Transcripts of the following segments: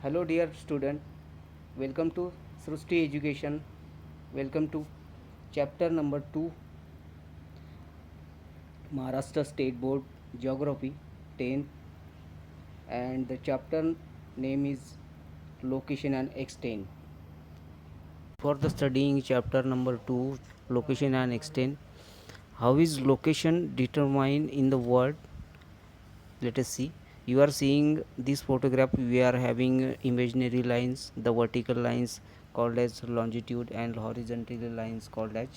Hello, dear student. Welcome to Srusti Education. Welcome to chapter number 2, Maharashtra State Board Geography 10, and the chapter name is Location and Extent. For the studying chapter number 2, Location and Extent, how is location determined in the world? Let us see. You are seeing this photograph. We are having imaginary lines, the vertical lines called as longitude and horizontal lines called as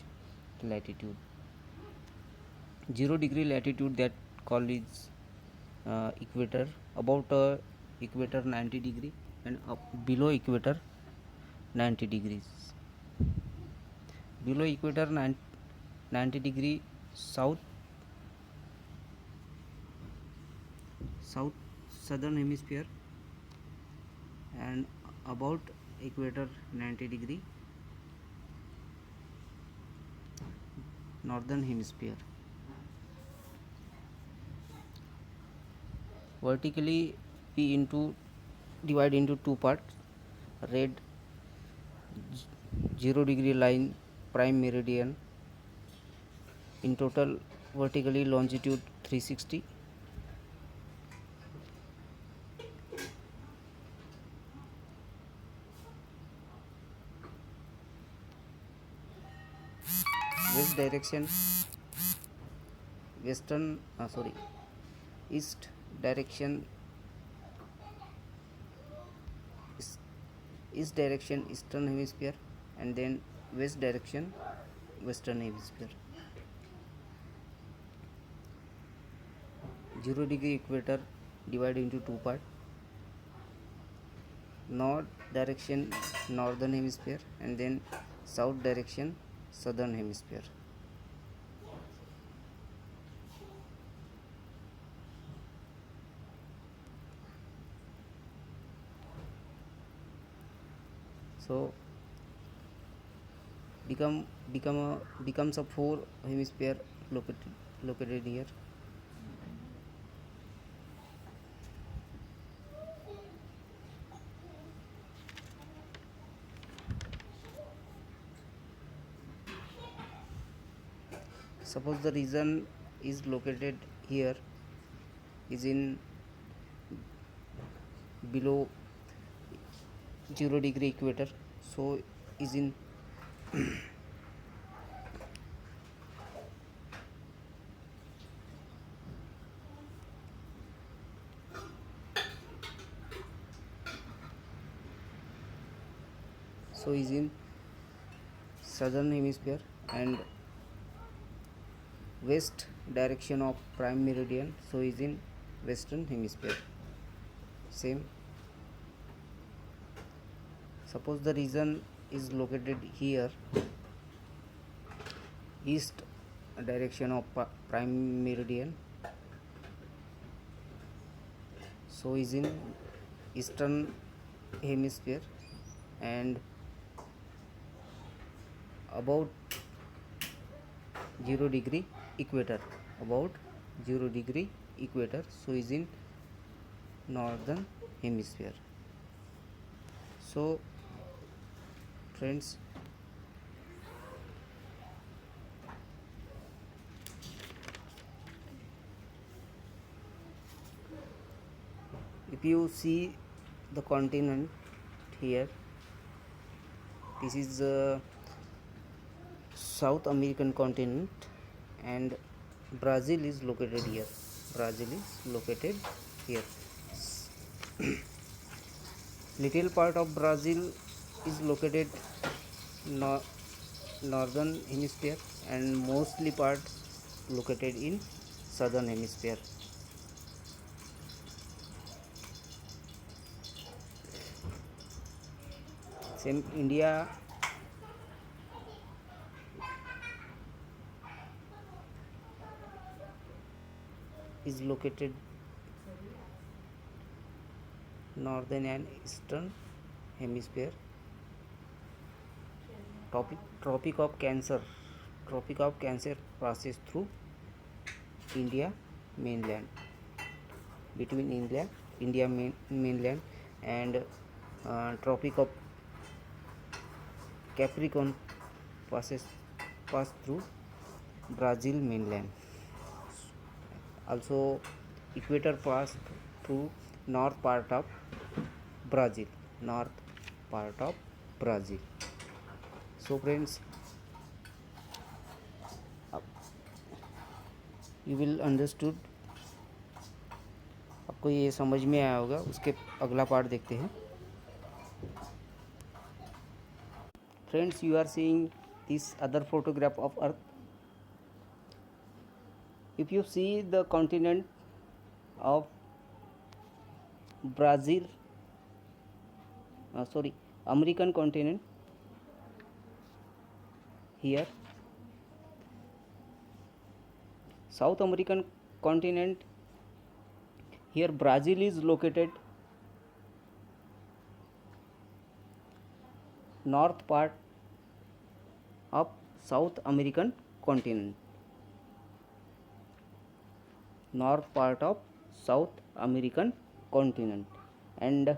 latitude. 0 degree latitude that called is equator, about equator 90 degree, and up below equator 90 degrees. Below equator 90 degree south south southern hemisphere, and about equator 90 degree northern hemisphere. Vertically we divide into two parts. Red 0 degree line, prime meridian. In total vertically longitude 360, west direction, east direction, east direction eastern hemisphere, and then west direction western hemisphere. 0 degree equator divided into two parts. North direction northern hemisphere, and then south direction southern hemisphere. So becomes a four hemisphere located here. Suppose the region is located here is in below 0 degree equator, so is in so is in southern hemisphere, and west direction of prime meridian, so is in western hemisphere. Same, suppose the region is located here, east direction of prime meridian, so is in eastern hemisphere, and about 0 degree equator, about 0 degree equator, so is in northern hemisphere. So friends, if you see the continent here, this is the South American continent, and Brazil is located here. Brazil is located here. Little part of Brazil is located northern hemisphere, and mostly part located in southern hemisphere. Same, India is located northern and eastern hemisphere. Tropic of Cancer passes through India mainland, between India mainland and Tropic of Capricorn pass through Brazil mainland. Also, equator pass through north part of Brazil. So friends, you will understood, आपको ये समझ में आया होगा. उसके अगला part देखते हैं. Friends, you are seeing this other photograph of Earth. If you see the continent of Brazil, American continent here, South American continent here, Brazil is located north part of South American continent. North part of South American continent, and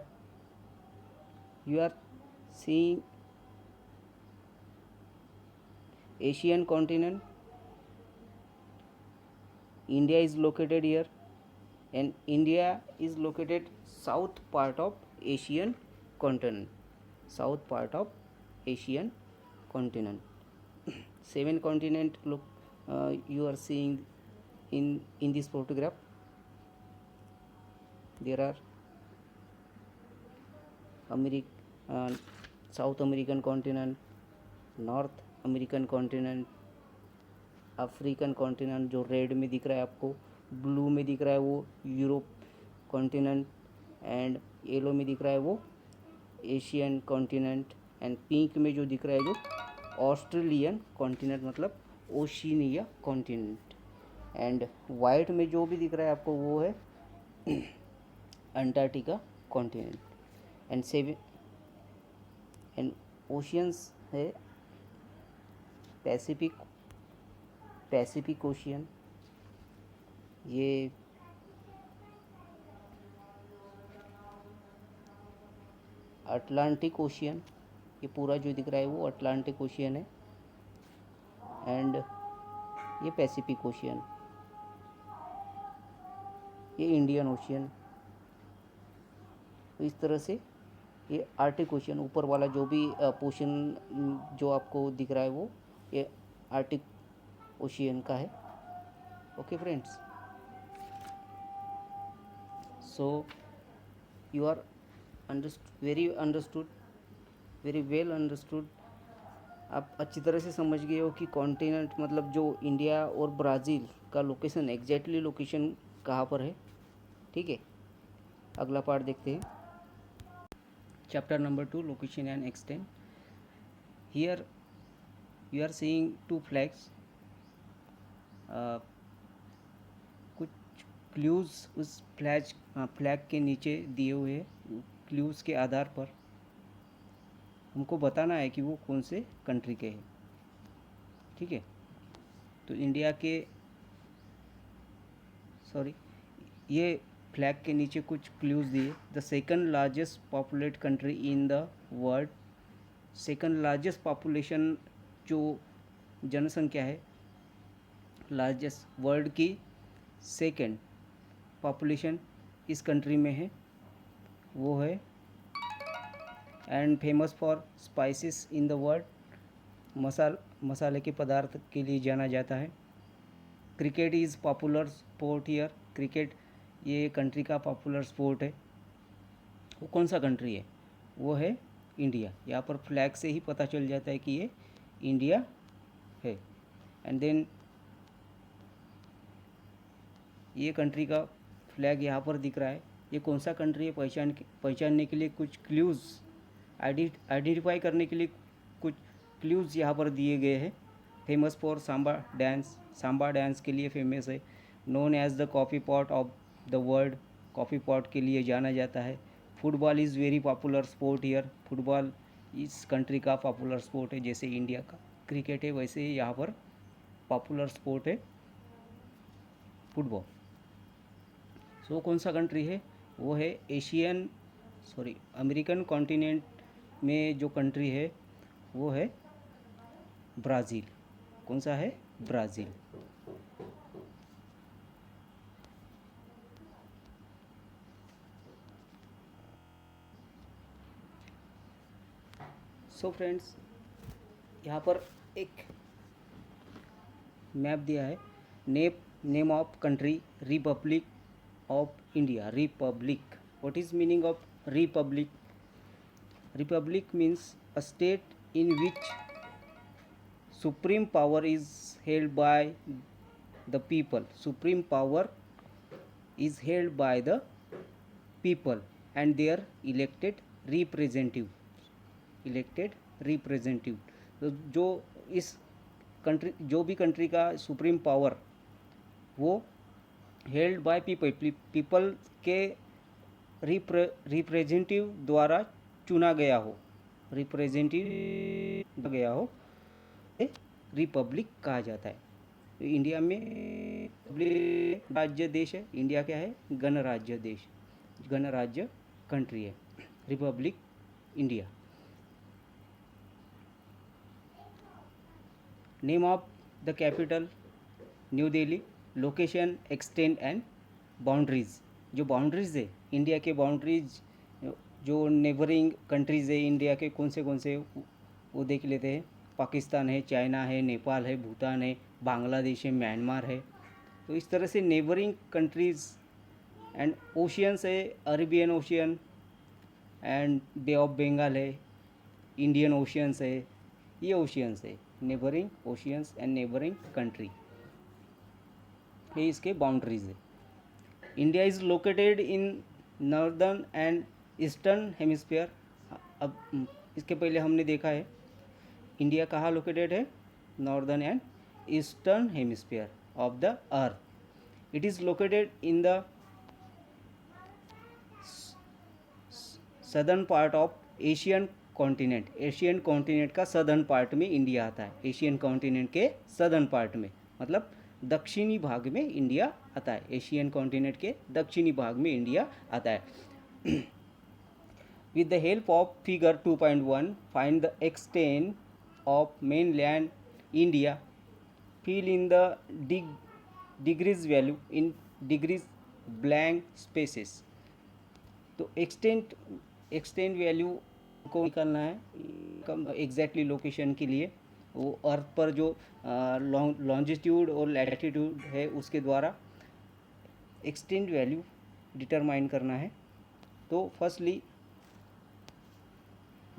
you are seeing Asian continent. India is located here, and India is located south part of Asian continent. South part of Asian continent. 7 continent look, you are seeing in this photograph. There are South American continent, North American continent, African continent जो red में दिख रहा है आपको, blue में दिख रहा है वो यूरोप कॉन्टिनेंट, एंड येलो में दिख रहा है वो एशियन कॉन्टिनेंट, एंड पिंक में जो दिख रहा है जो ऑस्ट्रेलियन कॉन्टिनेंट मतलब ओशिनिया कॉन्टिनेंट, एंड वाइट में जो भी दिख रहा है आपको वो है अंटार्कटिका कॉन्टिनेंट, एंड ओशियंस है पैसिफिक ओशियन, ये अटलांटिक ओशियन, ये पूरा जो दिख रहा है वो अटलांटिक ओशियन है, एंड ये पैसिफिक ओशियन, ये इंडियन ओशियन. तो इस तरह से ये आर्टिक ओशियन, ऊपर वाला जो भी पोर्शन जो आपको दिख रहा है वो ये आर्टिक ओशियन का है. Okay friends, so you are very well understood. आप अच्छी तरह से समझ गए हो कि कॉन्टिनेंट मतलब जो इंडिया और ब्राज़ील का लोकेशन, एग्जैक्टली लोकेशन कहाँ पर है. ठीक है, अगला पार्ट देखते हैं. Chapter number 2, location and extent. Here you are seeing 2 flags. कुछ क्लूज़ उस फ्लैग के नीचे दिए हुए हैं. क्लूज़ के आधार पर हमको बताना है कि वो कौन से कंट्री के हैं. ठीक है, तो इंडिया के ये फ्लैग के नीचे कुछ क्लूज़ दिए. The second largest populate country in the world. Second largest population जो जनसंख्या है, लार्जेस्ट वर्ल्ड की सेकंड पॉपुलेशन इस कंट्री में है, वो है, and famous for spices in the world. मसाले के पदार्थ के लिए जाना जाता है. Cricket is popular sport here. Cricket ये कंट्री का पॉपुलर स्पोर्ट है. वो कौन सा कंट्री है? वो है इंडिया. यहाँ पर फ्लैग से ही पता चल जाता है कि ये इंडिया है. एंड देन ये कंट्री का फ्लैग यहाँ पर दिख रहा है. ये कौन सा कंट्री है पहचानने के लिए कुछ क्लूज़, आइडेंटिफाई करने के लिए कुछ क्लूज़ यहाँ पर दिए गए हैं. फेमस फॉर सांबा डांस के लिए फेमस है. Known as the coffee pot of the world. Coffee pot के लिए जाना जाता है. Football is very popular sport here. Football इस कंट्री का पॉपुलर स्पोर्ट है. जैसे इंडिया का क्रिकेट है वैसे ही यहाँ पर पॉपुलर स्पोर्ट है फुटबॉल. सो कौन सा कंट्री है? वो है एशियन सॉरी, अमेरिकन कॉन्टिनेंट में जो कंट्री है वो है ब्राज़ील। कौन सा है? ब्राज़ील। सो फ्रेंड्स, यहाँ पर एक मैप दिया है। Name of country, Republic of India. Republic, what is meaning of Republic? Republic means a state in which supreme power is held by the people. Supreme power is held by the people and their elected representative. तो जो इस country, जो भी country का supreme power वो held by people के representative द्वारा चुना गया हो, रिप्रेजेंटेटिव गया हो, रिपब्लिक कहा जाता है। तो इंडिया में राज्य देश है। इंडिया क्या है? गणराज्य देश, गणराज्य कंट्री है, Republic India. Name of the capital new Delhi. Location, extent and boundaries. जो बाउंड्रीज है इंडिया के, बाउंड्रीज जो नेबरिंग कंट्रीज़ है इंडिया के, कौन से वो देख लेते हैं। पाकिस्तान है, चाइना है, नेपाल है, भूटान है, बांग्लादेश है, म्यांमार है। तो इस तरह से नेबरिंग कंट्रीज़ एंड ओशियंस है, Arabian Ocean and Bay of Bengal है, इंडियन ओशियंस है। ये ओशियंस है, neighbouring oceans and neighbouring country, ये इसके बाउंड्रीज है। India is located in northern and eastern hemisphere. अब इसके पहले हमने देखा है इंडिया कहाँ लोकेटेड है? Northern and eastern hemisphere of the earth. It is located in the southern part of Asian continent. Asian continent का सदर्न पार्ट में इंडिया आता है। एशियन कॉन्टिनेंट के सदर्न पार्ट में, मतलब दक्षिणी भाग में इंडिया आता है। एशियन कॉन्टिनेंट के दक्षिणी भाग में इंडिया आता है। With the help of figure 2.1, find the extent of mainland India. Fill in the degrees value in degrees blank spaces. तो एक्सटेंट वैल्यू को निकालना है एग्जैक्टली लोकेशन के लिए। वो अर्थ पर जो लॉन्जिट्यूड और लैटिट्यूड है उसके द्वारा एक्सटेंट वैल्यू डिटरमाइन करना है। तो फर्स्टली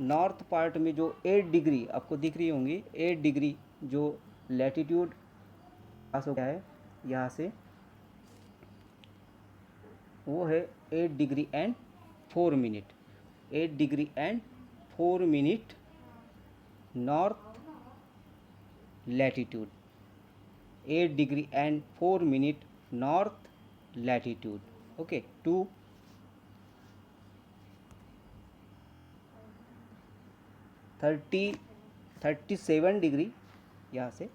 नॉर्थ पार्ट में जो 8 डिग्री आपको दिख रही होंगी, 8 डिग्री जो लैटिट्यूड पास हो गया है यहाँ से, वो है 8 degree and 4 minute. 8 degree and 4 minute north latitude. 8 degree and 4 minute north latitude. Okay, to 37 degree यहाँ से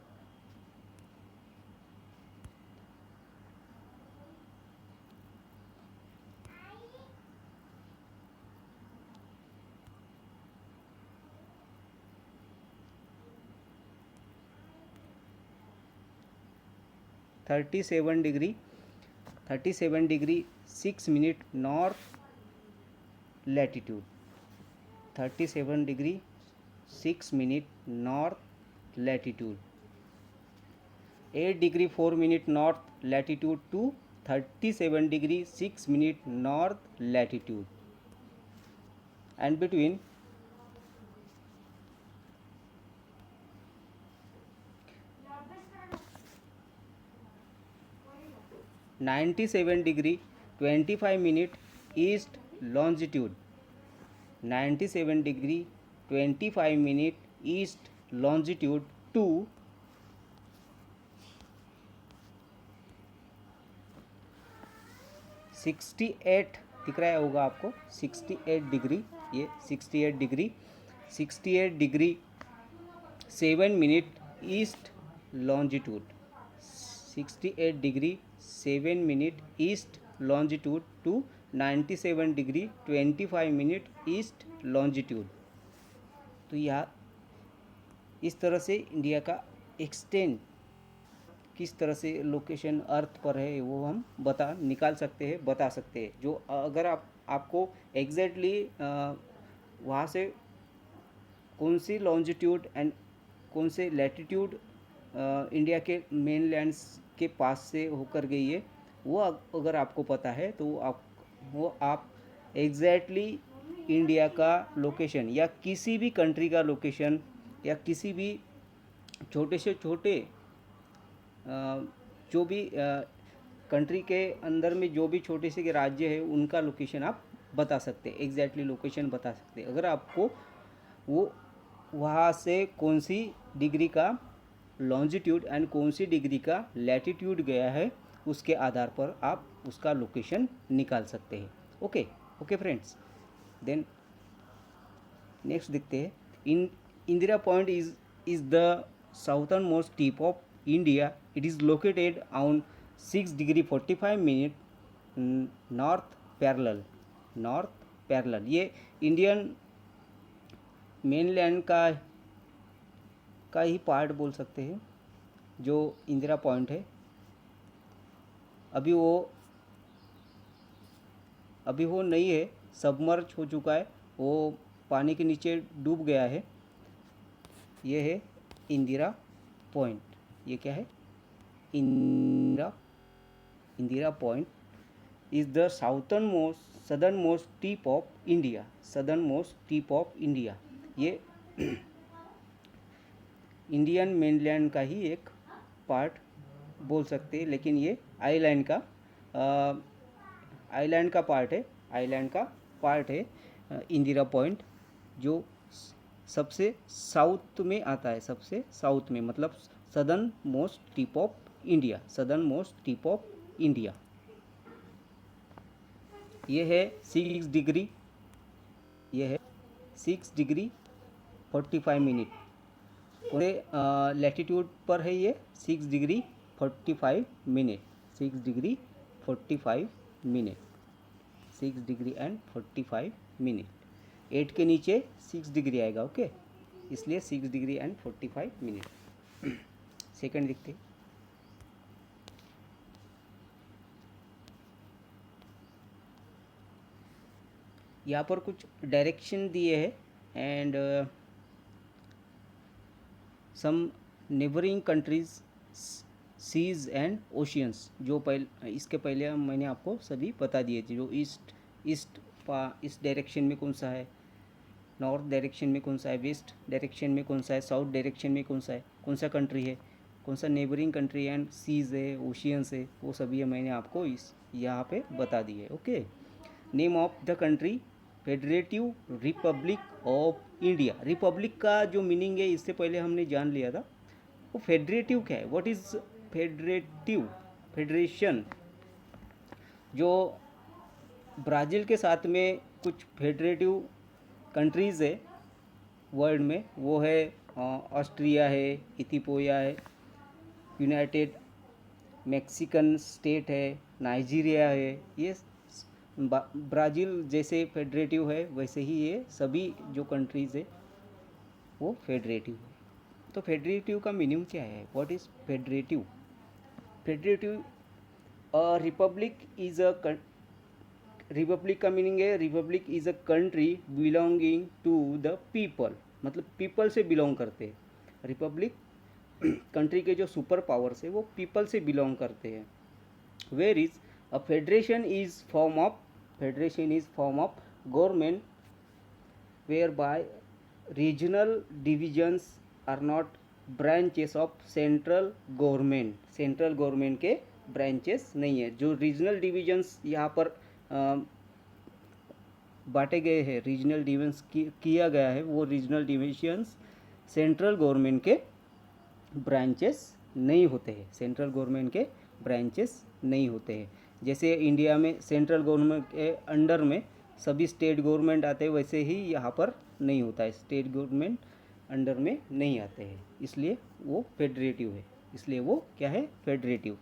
37 degree 6 minute north latitude. 37 degree 6 minute north latitude. 8 degree 4 minute north latitude to 37 degree 6 minute north latitude, and between 97 degree 25 minute east longitude. 97 degree 25 minute east longitude to 68 दिख रहा होगा आपको, 68 degree, ये 68 degree 7 minute east longitude. 68 degree 7 minute east longitude to 97 degree 25 minute east longitude. तो यह इस तरह से इंडिया का एक्सटेंड किस तरह से लोकेशन अर्थ पर है वो हम निकाल सकते हैं, बता सकते हैं। जो अगर आपको एग्जैक्टली वहाँ से कौन सी लॉन्जिट्यूड एंड कौन से लैटिट्यूड इंडिया के मेन लैंड्स के पास से होकर गई है, वो अगर आपको पता है तो वो आप एग्जैक्टली इंडिया का लोकेशन या किसी भी कंट्री का लोकेशन या किसी भी छोटे से छोटे जो भी कंट्री के अंदर में जो भी छोटे से राज्य है उनका लोकेशन आप बता सकते हैं, एग्जैक्टली लोकेशन बता सकते हैं। अगर आपको वो वहाँ से कौन सी डिग्री का लॉन्जिट्यूड एंड कौन सी डिग्री का लैटिट्यूड गया है, उसके आधार पर आप उसका लोकेशन निकाल सकते हैं। Okay okay friends, then next देखते हैं। Indira point is the southern most tip of India. It is located on 6 degree 45 minute north parallel. ये इंडियन मेनलैंड का ही पार्ट बोल सकते हैं, जो इंदिरा पॉइंट है। अभी वो नहीं है, सबमर्ज हो चुका है, वो पानी के नीचे डूब गया है। ये है इंदिरा पॉइंट। ये क्या है? Indira point is the southern most tip of India. ये इंडियन मेनलैंड का ही एक पार्ट बोल सकते हैं, लेकिन ये आइलैंड का पार्ट है इंदिरा पॉइंट, जो सबसे साउथ में आता है, सबसे साउथ में, मतलब southern most tip of India. ये है 6 डिग्री 45 मिनट। पूरे लैटिट्यूड पर है ये 6 degree 45 minute. 6 degree 45 minute 6 degree and 45 minute. 8 के नीचे 6 डिग्री आएगा, ओके, इसलिए 6 डिग्री एंड 45 मिनट। सेकंड देखते हैं। यहाँ पर कुछ डायरेक्शन दिए हैं and some neighbouring countries seas and oceans, जो इसके पहले मैंने आपको सभी बता दिए थे। जो ईस्ट डायरेक्शन में कौन सा है, नॉर्थ डायरेक्शन में कौन सा है, वेस्ट डायरेक्शन में कौन सा है, साउथ डायरेक्शन में कौन सा है, कौन सा कंट्री है, कौन सा नेबरिंग कंट्री एंड सीज है, ओशियंस है, वो सभी मैंने आपको यहाँ पे बता दिए। Okay, name of the country federative republic of India. Republic का जो मीनिंग है इससे पहले हमने जान लिया था। वो फेडरेटिव क्या है, व्हाट इज़ फेडरेशन। जो ब्राज़ील के साथ में कुछ फेडरेटिव कंट्रीज़ है वर्ल्ड में, वो है ऑस्ट्रिया है, इथियोपिया है, यूनाइटेड मैक्सिकन स्टेट है, नाइजीरिया है। ये ब्राज़ील जैसे फेडरेटिव है, वैसे ही ये सभी जो कंट्रीज़ है वो फेडरेटिव है। तो फेडरेटिव का मीनिंग क्या है, व्हाट इज़ फेडरेटिव। रिपब्लिक का मीनिंग है, republic is a country belonging to the people, मतलब पीपल से बिलोंग करते हैं। रिपब्लिक कंट्री के जो सुपर पावर्स है वो पीपल से बिलोंग करते हैं। Where is a federation is form of government whereby regional divisions are not branches of central government के ब्रांचेस नहीं है। जो रीजनल डिविजन्स यहाँ पर बांटे गए हैं, रीजनल डिविजन्स किया गया है, वो रीजनल डिविजन्स सेंट्रल गवर्नमेंट के ब्रांचेस नहीं होते हैं। जैसे इंडिया में सेंट्रल गवर्नमेंट के अंडर में सभी स्टेट गवर्नमेंट आते हैं, वैसे ही यहाँ पर नहीं होता है, स्टेट गवर्नमेंट अंडर में नहीं आते हैं, इसलिए वो फेडरेटिव है। इसलिए वो क्या है, फेडरेटिव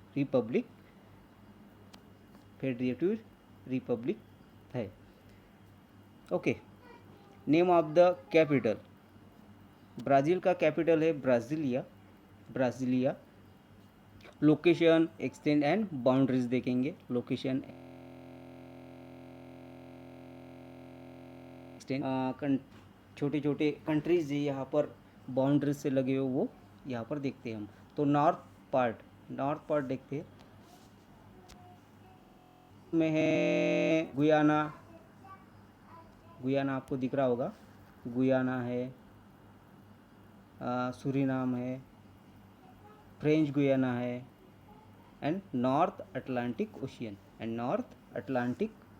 रिपब्लिक है। Okay, name of the capital, Brazil का कैपिटल है ब्राज़िलिया, ब्राज़िलिया। लोकेशन, एक्सटेंड एंड बाउंड्रीज देखेंगे। लोकेशन, एक्सटेंड, छोटे छोटे कंट्रीज जो यहाँ पर बाउंड्रीज से लगे हो वो यहाँ पर देखते हैं हम। तो नॉर्थ पार्ट देखते हैं, में है गुयाना, गुयाना आपको दिख रहा होगा, गुयाना है, सूरीनाम है, फ्रेंच गुयाना है, and North Atlantic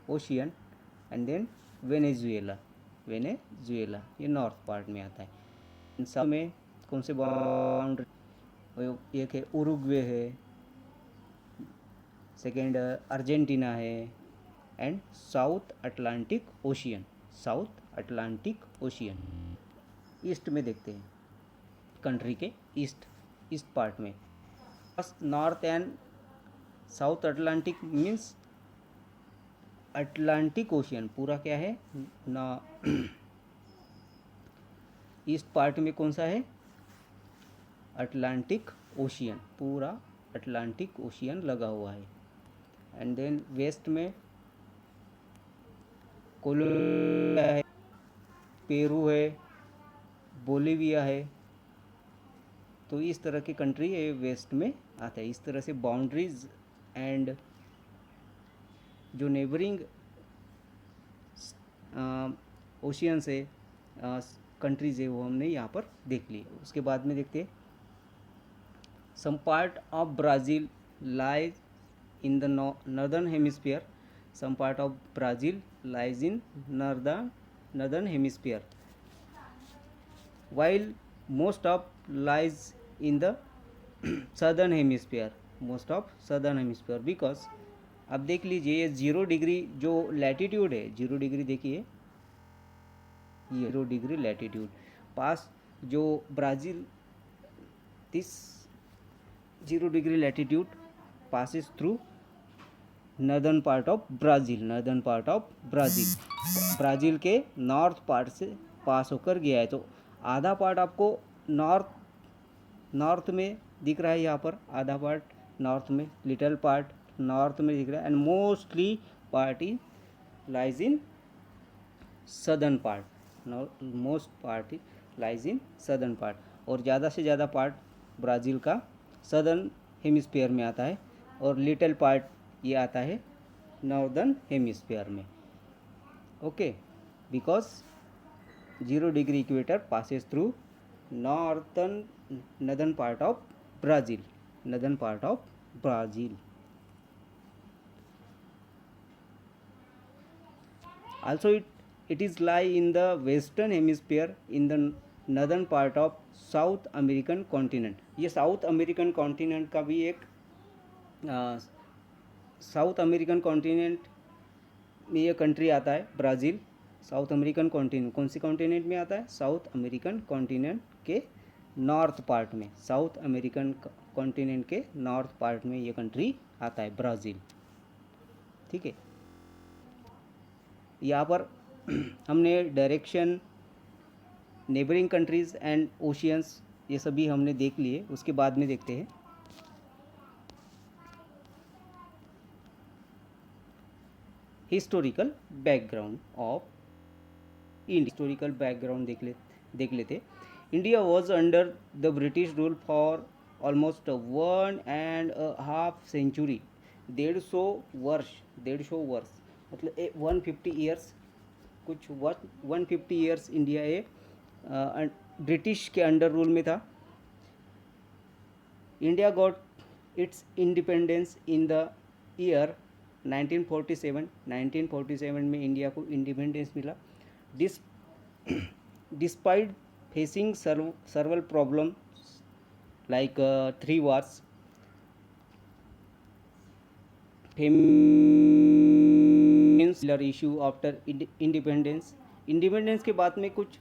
Ocean, and then Venezuela, ये नॉर्थ पार्ट में आता है। इन सब में कौन से बाउंड्री, एक है उरुग्वे है, सेकेंड अर्जेंटीना है, and south Atlantic ocean, east में देखते हैं, कंट्री के ईस्ट पार्ट में। North and south Atlantic means Atlantic ocean पूरा क्या है ना, ईस्ट पार्ट में कौन सा है, अटलांटिक ओशियन, पूरा अटलांटिक ओशियन लगा हुआ है। एंड देन वेस्ट में कोलंबिया है, पेरू है, बोलिविया है। तो इस तरह की कंट्री ये वेस्ट में आता है। इस तरह से बाउंड्रीज एंड जो नेबरिंग ओशियन से कंट्रीज है वो हमने यहाँ पर देख ली। उसके बाद में देखते हैं, some part of Brazil lies in the northern hemisphere, some part of Brazil lies in northern hemisphere, while most of lies in the southern hemisphere, because अब देख लीजिए ये 0 डिग्री जो लैटिट्यूड है, 0 डिग्री देखिए, ये 0 डिग्री लैटिट्यूड पास जो Brazil, this 0 degree latitude passes through northern part of Brazil, Brazil के नॉर्थ पार्ट से पास होकर गया है। तो आधा पार्ट आपको नॉर्थ में दिख रहा है, यहाँ पर आधा पार्ट नॉर्थ में, लिटल पार्ट नॉर्थ में दिख रहा है, and mostly part is lies in southern part, most part lies in southern part, और ज़्यादा से ज़्यादा पार्ट ब्राज़ील का सदर्न हेमिस्फीयर में आता है, और लिटल पार्ट ये आता है नॉर्दर्न हेमिस्फीयर में। Okay, because 0 degree equator passes through northern part of Brazil, Also it is lie in the western hemisphere in the northern part of South American continent। ये south American continent का भी एक south American continent में ये country आता है Brazil. South American continent कौन सी continent में आता है, साउथ अमेरिकन कॉन्टिनेंट के नॉर्थ पार्ट में, साउथ अमेरिकन कॉन्टिनेंट के नॉर्थ पार्ट में ये कंट्री आता है ब्राज़ील। ठीक है, यहाँ पर हमने direction, neighbouring countries and oceans ये सभी हमने देख लिए। उसके बाद में देखते हैं historical background of India. Historical background देख लेते। India was under the British rule for almost 1.5 century, 150 वर्ष मतलब 150 ईयर्स, कुछ 150 ईयर्स इंडिया ये ब्रिटिश के अंडर रूल में था। India got its independence in the year 1947 में इंडिया को इंडिपेंडेंस मिला। Despite facing several problem like 3 wars, फेमिनियर इशू आफ्टर इंडिपेंडेंस के बाद में कुछ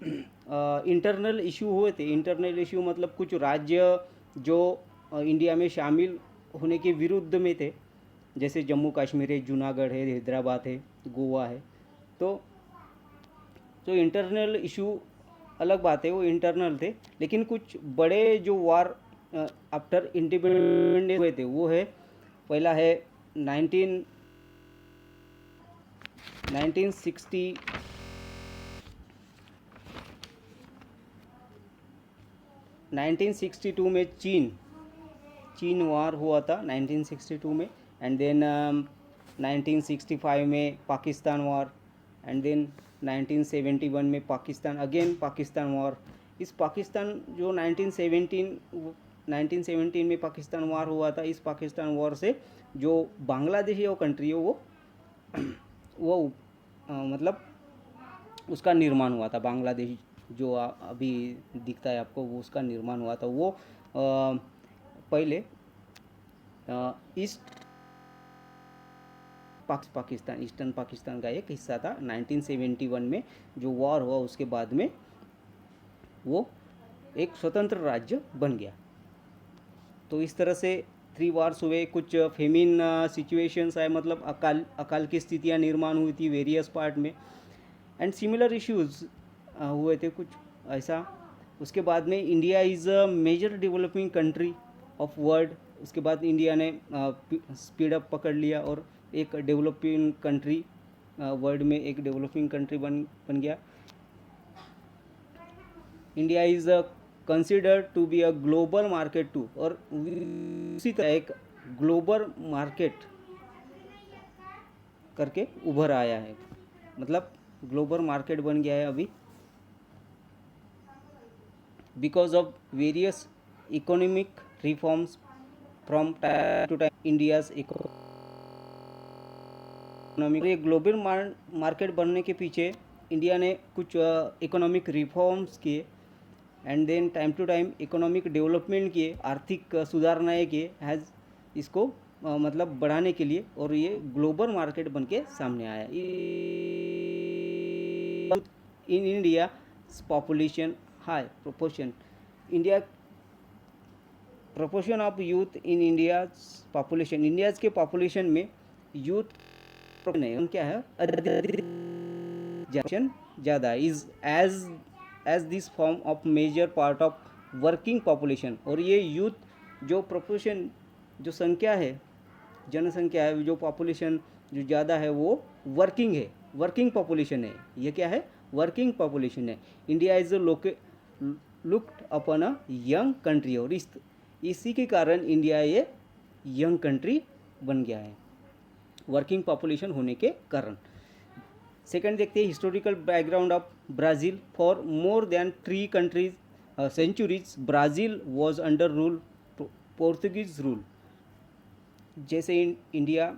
इंटरनल इशू हुए थे। इंटरनल इशू मतलब कुछ राज्य जो इंडिया में शामिल होने के विरुद्ध में थे, जैसे जम्मू कश्मीर है, जूनागढ़ है, हैदराबाद है, गोवा है। तो जो इंटरनल इशू अलग बात है, वो इंटरनल थे, लेकिन कुछ बड़े जो वार आफ्टर इंडिपेंडेंस हुए थे वो है, पहला है 1960 1962 में चीन वार हुआ था 1962 में। एंड देन 1965 में पाकिस्तान वार। एंड देन 1971 में पाकिस्तान वार। इस पाकिस्तान जो 1917 में पाकिस्तान वार हुआ था, इस पाकिस्तान वार से जो बांग्लादेश है वो कंट्री है वो मतलब उसका निर्माण हुआ था। बांग्लादेश जो अभी दिखता है आपको, वो उसका निर्माण हुआ था। वो पहले ईस्ट पाकिस्तान, ईस्टर्न पाकिस्तान का एक हिस्सा था। 1971 में जो वॉर हुआ उसके बाद में वो एक स्वतंत्र राज्य बन गया। तो इस तरह से 3 वार्स हुए। कुछ फेमिन सिचुएशंस आए, मतलब अकाल की स्थितियाँ निर्माण हुई थी वेरियस पार्ट में। एंड सिमिलर इश्यूज हुए थे कुछ ऐसा। उसके बाद में India is a major developing country of world. उसके बाद इंडिया ने स्पीड अप पकड़ लिया और एक डेवलपिंग कंट्री, वर्ल्ड में एक डेवलपिंग कंट्री बन गया। India is considered to be a global market too, और उसी तरह एक ग्लोबल मार्केट करके उभर आया है, मतलब ग्लोबल मार्केट बन गया है अभी, because of various economic reforms from time to time. India's economic ये ग्लोबल मार्केट बनने के पीछे इंडिया ने कुछ इकोनॉमिक रिफॉर्म्स किए। And then time to time economic development किए, आर्थिक सुधारणाएँ किए हैज़ इसको मतलब बढ़ाने के लिए, और ये ग्लोबल मार्केट बन के सामने आया। In India population high proportion, India proportion of youth in India population, India's के पॉपुलेशन में यूथ क्या है ज़्यादा is as this form of major part of working population. और ये यूथ जो प्रोपोर्शन, जो संख्या है, जनसंख्या है, जो पॉपुलेशन जो ज़्यादा है वो वर्किंग है, वर्किंग पॉपुलेशन है। ये क्या है? वर्किंग पॉपुलेशन है। India is looked upon a young country, और इसी के कारण इंडिया ये यंग कंट्री बन गया है, वर्किंग पॉपुलेशन होने के कारण। सेकंड देखते हैं historical background of Brazil. For more than 3 countries centuries Brazil was under rule Portuguese rule. जैसे इंडिया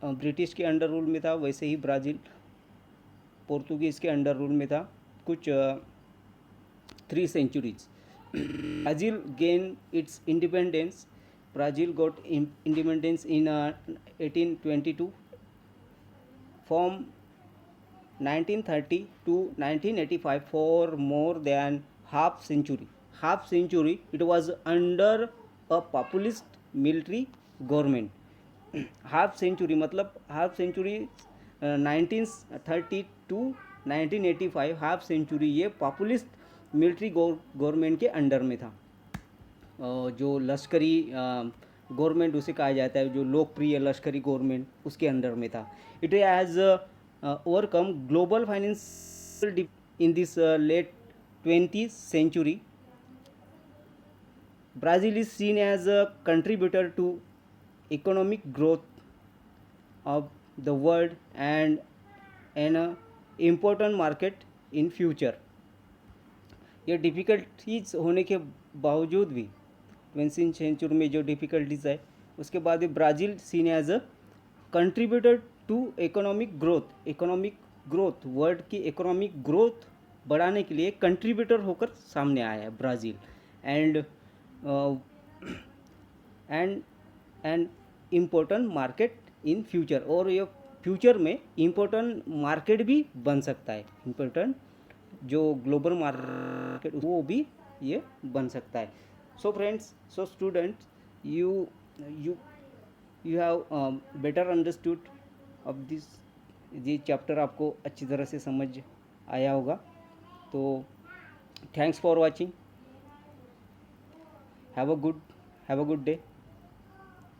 ब्रिटिश के अंडर रूल में था, वैसे ही ब्राज़ील पोर्तुगीज़ के अंडर रूल में था कुछ 3 centuries. Brazil gained its independence. Brazil got independence in 1822. From 1930 to 1985, for more than half century, it was under a populist military government. Half century मतलब half century 1930 to 1985, half century ये populist military government के under में था। जो लश्करी government उसे कहा जाता है, जो लोकप्रिय लश्करी गवर्नमेंट, उसके अंडर में था। It has overcome global financial in this late 20th century. Brazil is seen as a contributor to economic growth of the world and an important market in future. ये डिफ़िकल्टीज होने के बावजूद भी 20th century में जो difficulties है, उसके बाद भी Brazil seen as a contributor to economic growth, world की इकोनॉमिक ग्रोथ बढ़ाने के लिए कंट्रीब्यूटर होकर सामने आया है Brazil. And important market in future, और ये फ्यूचर में इम्पोर्टेंट मार्केट भी बन सकता है। इम्पोर्टेंट जो ग्लोबल मार्केट वो भी ये बन सकता है। So friends, so students, you have better understood of this, ये चैप्टर आपको अच्छी तरह से समझ आया होगा। तो thanks for watching, have a good day.